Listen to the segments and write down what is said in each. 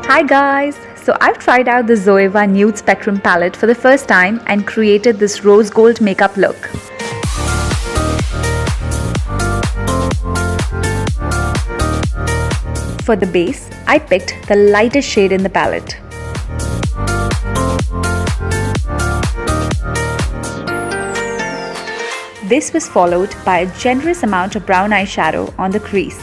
Hi guys! So I've tried out the Zoeva Nude Spectrum Palette for the first time and created this rose gold makeup look. For the base, I picked the lightest shade in the palette. This was followed by a generous amount of brown eyeshadow on the crease.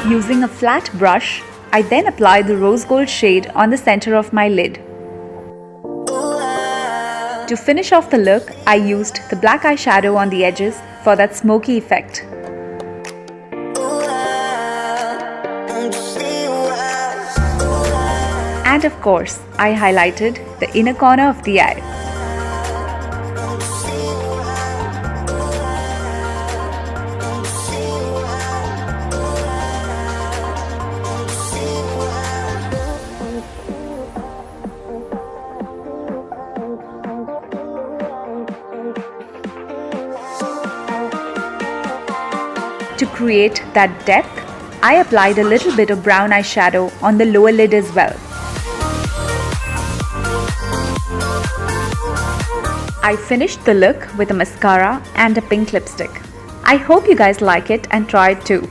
Using a flat brush, I then applied the rose gold shade on the center of my lid. To finish off the look, I used the black eyeshadow on the edges for that smoky effect. And of course, I highlighted the inner corner of the eye. To create that depth, I applied a little bit of brown eyeshadow on the lower lid as well. I finished the look with a mascara and a pink lipstick. I hope you guys like it and try it too.